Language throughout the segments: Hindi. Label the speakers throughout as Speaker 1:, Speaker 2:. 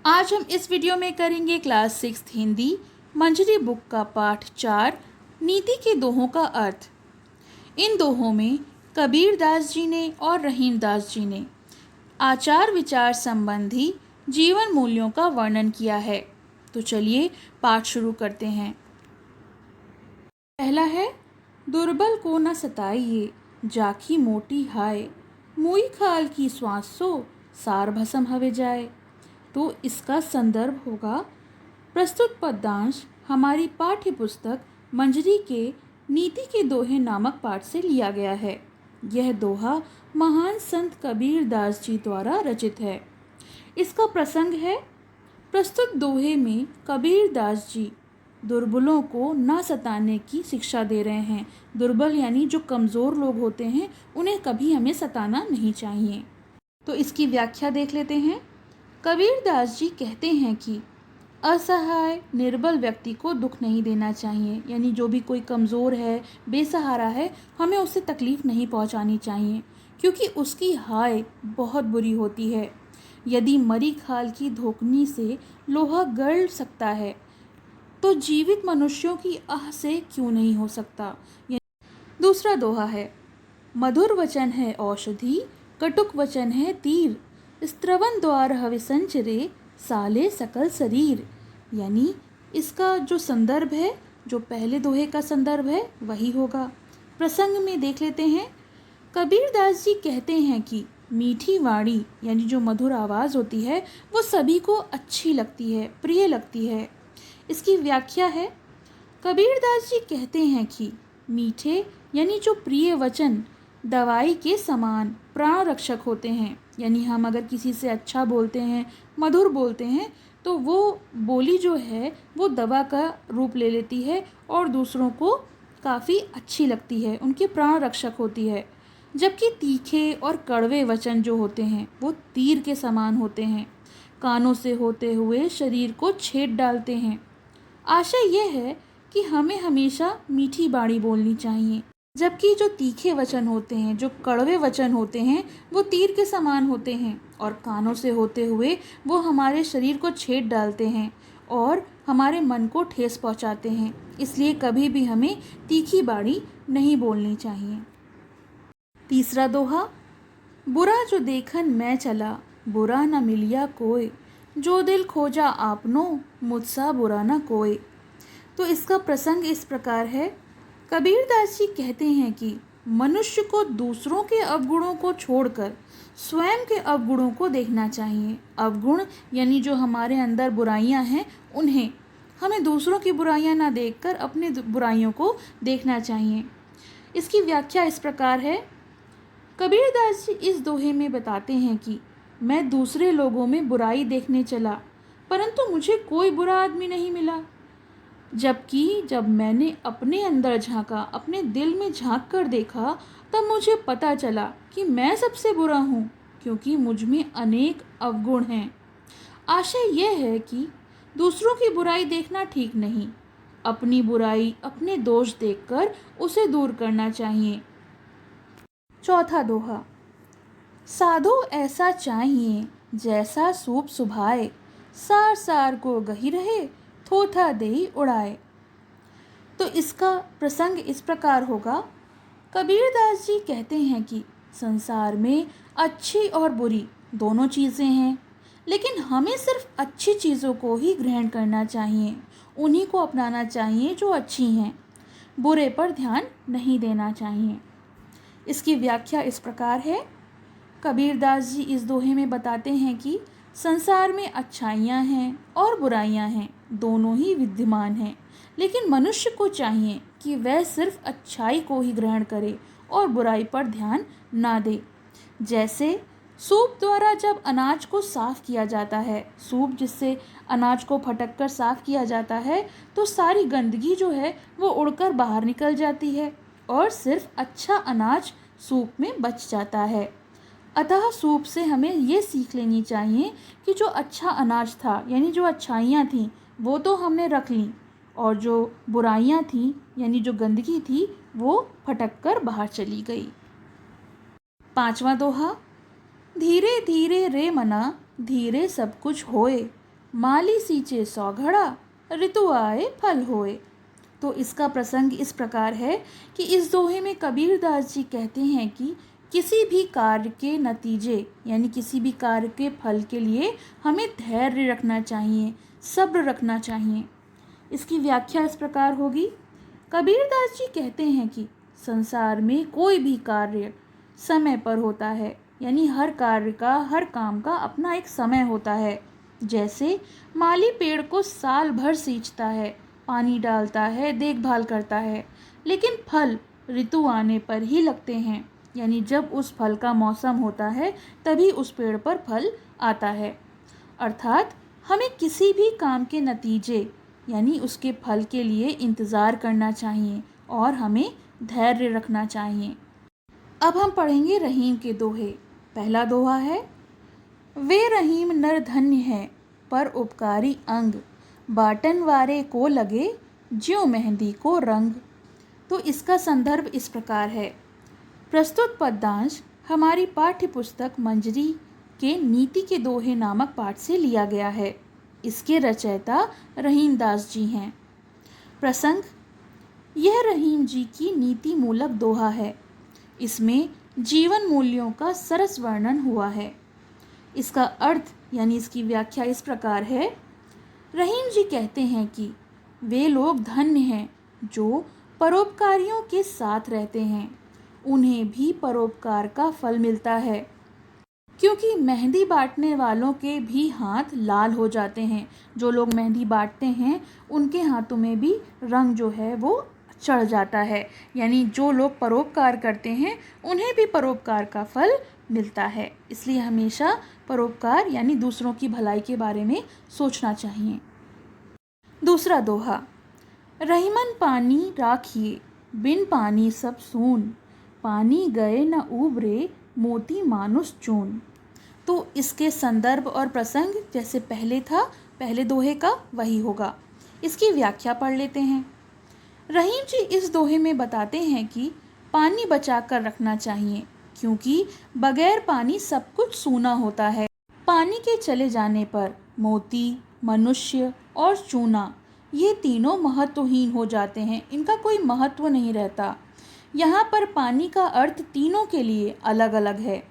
Speaker 1: आज हम इस वीडियो में करेंगे क्लास 6 हिंदी मंजरी बुक का पाठ 4 नीति के दोहों का अर्थ। इन दोहों में कबीर दास जी ने और रहीम दास जी ने आचार विचार संबंधी जीवन मूल्यों का वर्णन किया है। तो चलिए पाठ शुरू करते हैं। पहला है, दुर्बल को न सताइए जाखी मोटी हाय, मुई खाल की श्वासो सार भसम हवे जाए। तो इसका संदर्भ होगा प्रस्तुत पद्यांश हमारी पाठ्य पुस्तक मंजरी के नीति के दोहे नामक पाठ से लिया गया है। यह दोहा महान संत कबीर दास जी द्वारा रचित है। इसका प्रसंग है, प्रस्तुत दोहे में कबीर दास जी दुर्बलों को ना सताने की शिक्षा दे रहे हैं। दुर्बल यानी जो कमज़ोर लोग होते हैं, उन्हें कभी हमें सताना नहीं चाहिए। तो इसकी व्याख्या देख लेते हैं। कबीर दास जी कहते हैं कि असहाय निर्बल व्यक्ति को दुख नहीं देना चाहिए, यानी जो भी कोई कमज़ोर है, बेसहारा है, हमें उससे तकलीफ़ नहीं पहुंचानी चाहिए, क्योंकि उसकी हाय बहुत बुरी होती है। यदि मरी खाल की धोखनी से लोहा गल सकता है तो जीवित मनुष्यों की आह से क्यों नहीं हो सकता। दूसरा दोहा है, मधुर वचन है औषधि, कटुक वचन है तीर, स्त्रवन द्वार हवे संचरे, साले सकल शरीर। यानी इसका जो संदर्भ है, जो पहले दोहे का संदर्भ है, वही होगा। प्रसंग में देख लेते हैं। कबीर दास जी कहते हैं कि मीठी वाणी यानी जो मधुर आवाज़ होती है, वो सभी को अच्छी लगती है, प्रिय लगती है। इसकी व्याख्या है, कबीर दास जी कहते हैं कि मीठे यानी जो प्रिय वचन दवाई के समान प्राण रक्षक होते हैं। यानी हम अगर किसी से अच्छा बोलते हैं, मधुर बोलते हैं, तो वो बोली जो है वो दवा का रूप ले लेती है और दूसरों को काफ़ी अच्छी लगती है, उनके प्राण रक्षक होती है। जबकि तीखे और कड़वे वचन जो होते हैं वो तीर के समान होते हैं, कानों से होते हुए शरीर को छेद डालते हैं। आशय यह है कि हमें हमेशा मीठी बाणी बोलनी चाहिए, जबकि जो तीखे वचन होते हैं, जो कड़वे वचन होते हैं, वो तीर के समान होते हैं और कानों से होते हुए वो हमारे शरीर को छेद डालते हैं और हमारे मन को ठेस पहुंचाते हैं। इसलिए कभी भी हमें तीखी बाणी नहीं बोलनी चाहिए। तीसरा दोहा, बुरा जो देखन मैं चला, बुरा न मिलिया कोय, जो दिल खोजा आपनो, मुझसा बुरा न कोय। तो इसका प्रसंग इस प्रकार है। कबीर दास जी कहते हैं कि मनुष्य को दूसरों के अवगुणों को छोड़कर स्वयं के अवगुणों को देखना चाहिए। अवगुण यानी जो हमारे अंदर बुराइयां हैं, उन्हें हमें दूसरों की बुराइयां ना देखकर अपने बुराइयों को देखना चाहिए। इसकी व्याख्या इस प्रकार है। कबीर दास जी इस दोहे में बताते हैं कि मैं दूसरे लोगों में बुराई देखने चला, परंतु मुझे कोई बुरा आदमी नहीं मिला। जबकि जब मैंने अपने अंदर झांका, अपने दिल में झांक कर देखा, तब मुझे पता चला कि मैं सबसे बुरा हूँ, क्योंकि मुझ में अनेक अवगुण हैं। आशय यह है कि दूसरों की बुराई देखना ठीक नहीं, अपनी बुराई, अपने दोष देखकर उसे दूर करना चाहिए। चौथा दोहा, साधो ऐसा चाहिए जैसा सूप सुभाए, सार सार को गही रहे, थोथा देही उड़ाए। तो इसका प्रसंग इस प्रकार होगा। कबीर दास जी कहते हैं कि संसार में अच्छी और बुरी दोनों चीज़ें हैं, लेकिन हमें सिर्फ अच्छी चीज़ों को ही ग्रहण करना चाहिए, उन्हीं को अपनाना चाहिए जो अच्छी हैं, बुरे पर ध्यान नहीं देना चाहिए। इसकी व्याख्या इस प्रकार है। कबीर दास जी इस दोहे में बताते हैं कि संसार में अच्छाइयाँ हैं और बुराइयाँ हैं, दोनों ही विद्यमान हैं, लेकिन मनुष्य को चाहिए कि वह सिर्फ अच्छाई को ही ग्रहण करे और बुराई पर ध्यान ना दे। जैसे सूप द्वारा जब अनाज को साफ़ किया जाता है, सूप जिससे अनाज को फटक कर साफ़ किया जाता है, तो सारी गंदगी जो है वो उड़कर बाहर निकल जाती है और सिर्फ अच्छा अनाज सूप में बच जाता है। अतः सूप से हमें ये सीख लेनी चाहिए कि जो अच्छा अनाज था, यानी जो अच्छाइयाँ थीं, वो तो हमने रख लीं, और जो बुराइयाँ थीं यानी जो गंदगी थी, वो फटक कर बाहर चली गई। पांचवा दोहा, धीरे धीरे रे मना, धीरे सब कुछ होए, माली सींचे 100 घड़ा, ऋतु आए फल होए। तो इसका प्रसंग इस प्रकार है कि इस दोहे में कबीरदास जी कहते हैं कि किसी भी कार्य के नतीजे यानी किसी भी कार्य के फल के लिए हमें धैर्य रखना चाहिए, सब्र रखना चाहिए। इसकी व्याख्या इस प्रकार होगी। कबीरदास जी कहते हैं कि संसार में कोई भी कार्य समय पर होता है, यानी हर कार्य का, हर काम का अपना एक समय होता है। जैसे माली पेड़ को साल भर सींचता है, पानी डालता है, देखभाल करता है, लेकिन फल ऋतु आने पर ही लगते हैं, यानी जब उस फल का मौसम होता है तभी उस पेड़ पर फल आता है। अर्थात हमें किसी भी काम के नतीजे यानी उसके फल के लिए इंतज़ार करना चाहिए और हमें धैर्य रखना चाहिए। अब हम पढ़ेंगे रहीम के दोहे। पहला दोहा है, वे रहीम नर धन्य है पर उपकारी अंग, बाटन वारे को लगे ज्यों मेहंदी को रंग। तो इसका संदर्भ इस प्रकार है। प्रस्तुत पद्यांश हमारी पाठ्य पुस्तक मंजरी के नीति के दोहे नामक पाठ से लिया गया है। इसके रचयिता रहीम दास जी हैं। प्रसंग, यह रहीम जी की नीति मूलक दोहा है। इसमें जीवन मूल्यों का सरस वर्णन हुआ है। इसका अर्थ यानी इसकी व्याख्या इस प्रकार है। रहीम जी कहते हैं कि वे लोग धन्य हैं जो परोपकारियों के साथ रहते हैं, उन्हें भी परोपकार का फल मिलता है, क्योंकि मेहंदी बांटने वालों के भी हाथ लाल हो जाते हैं। जो लोग मेहंदी बांटते हैं उनके हाथों में भी रंग जो है वो चढ़ जाता है, यानी जो लोग परोपकार करते हैं उन्हें भी परोपकार का फल मिलता है। इसलिए हमेशा परोपकार यानी दूसरों की भलाई के बारे में सोचना चाहिए। दूसरा दोहा, रहीमन पानी राखिए, बिन पानी सब सून, पानी गए न उबरे, मोती मानुष चून। तो इसके संदर्भ और प्रसंग जैसे पहले था, पहले दोहे का वही होगा। इसकी व्याख्या पढ़ लेते हैं। रहीम जी इस दोहे में बताते हैं कि पानी बचा कर रखना चाहिए, क्योंकि बगैर पानी सब कुछ सूना होता है। पानी के चले जाने पर मोती, मनुष्य और चूना ये तीनों महत्वहीन हो जाते हैं, इनका कोई महत्व नहीं रहता। यहाँ पर पानी का अर्थ तीनों के लिए अलग अलग है।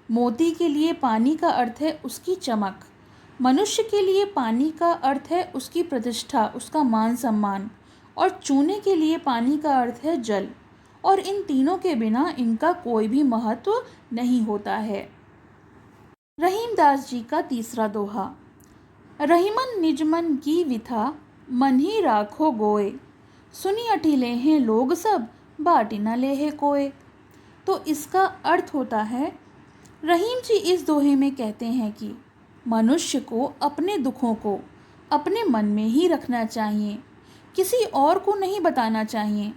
Speaker 1: मोती के लिए पानी का अर्थ है उसकी चमक, मनुष्य के लिए पानी का अर्थ है उसकी प्रतिष्ठा, उसका मान सम्मान, और चूने के लिए पानी का अर्थ है जल। और इन तीनों के बिना इनका कोई भी महत्व नहीं होता है। रहीम दास जी का तीसरा दोहा, रहीमन निज मन की विथा, मन ही राखो गोए, सुनी अठिले हैं लोग सब, बाटी न ले है कोय। तो इसका अर्थ होता है, रहीम जी इस दोहे में कहते हैं कि मनुष्य को अपने दुखों को अपने मन में ही रखना चाहिए, किसी और को नहीं बताना चाहिए,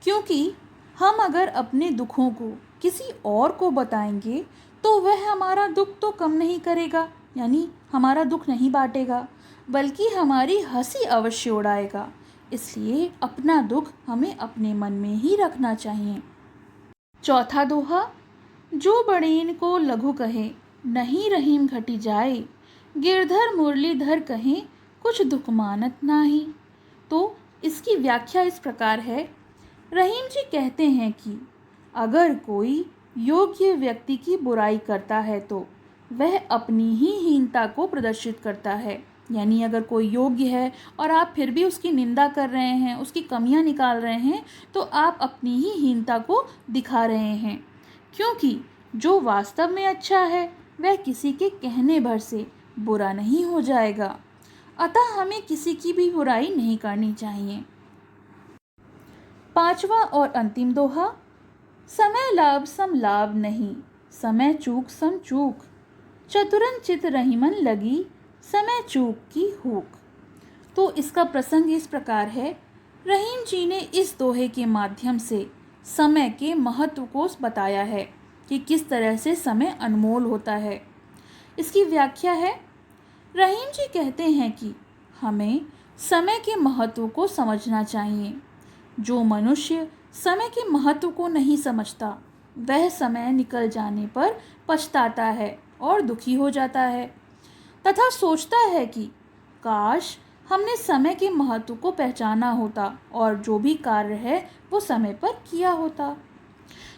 Speaker 1: क्योंकि हम अगर अपने दुखों को किसी और को बताएंगे तो वह हमारा दुख तो कम नहीं करेगा, यानी हमारा दुख नहीं बांटेगा, बल्कि हमारी हंसी अवश्य उड़ाएगा। इसलिए अपना दुख हमें अपने मन में ही रखना चाहिए। चौथा दोहा, जो बड़ेन को लघु कहे, नहीं रहीम घटी जाए, गिरधर मुरलीधर कहें, कुछ दुख मानत नाही। तो इसकी व्याख्या इस प्रकार है। रहीम जी कहते हैं कि अगर कोई योग्य व्यक्ति की बुराई करता है तो वह अपनी ही हीनता को प्रदर्शित करता है, यानी अगर कोई योग्य है और आप फिर भी उसकी निंदा कर रहे हैं, उसकी कमियां निकाल रहे हैं, तो आप अपनी ही हीनता को दिखा रहे हैं, क्योंकि जो वास्तव में अच्छा है वह किसी के कहने भर से बुरा नहीं हो जाएगा। अतः हमें किसी की भी बुराई नहीं करनी चाहिए। पांचवा और अंतिम दोहा, समय लाभ सम लाभ नहीं, समय चूक सम चूक, चतुरन चित रहीमन लगी, समय चूक की हुक। तो इसका प्रसंग इस प्रकार है। रहीम जी ने इस दोहे के माध्यम से समय के महत्व को बताया है कि किस तरह से समय अनमोल होता है। इसकी व्याख्या है। रहीम जी कहते हैं कि हमें समय के महत्व को समझना चाहिए। जो मनुष्य समय के महत्व को नहीं समझता वह समय निकल जाने पर पछताता है और दुखी हो जाता है, तथा सोचता है कि काश हमने समय के महत्व को पहचाना होता और जो भी कार्य है वो समय पर किया होता।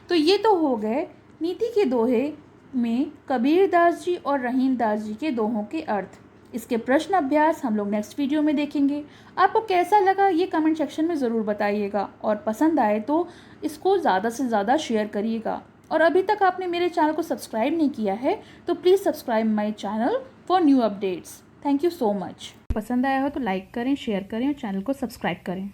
Speaker 1: तो ये तो हो गए नीति के दोहे में कबीरदास जी और रहीमदास जी के दोहों के अर्थ। इसके प्रश्न अभ्यास हम लोग नेक्स्ट वीडियो में देखेंगे। आपको कैसा लगा ये कमेंट सेक्शन में ज़रूर बताइएगा और पसंद आए तो इसको ज़्यादा से ज़्यादा शेयर करिएगा। और अभी तक आपने मेरे चैनल को सब्सक्राइब नहीं किया है तो please subscribe my channel for new updates. Thank you so much. पसंद आया हो तो लाइक करें, शेयर करें और चैनल को सब्सक्राइब करें।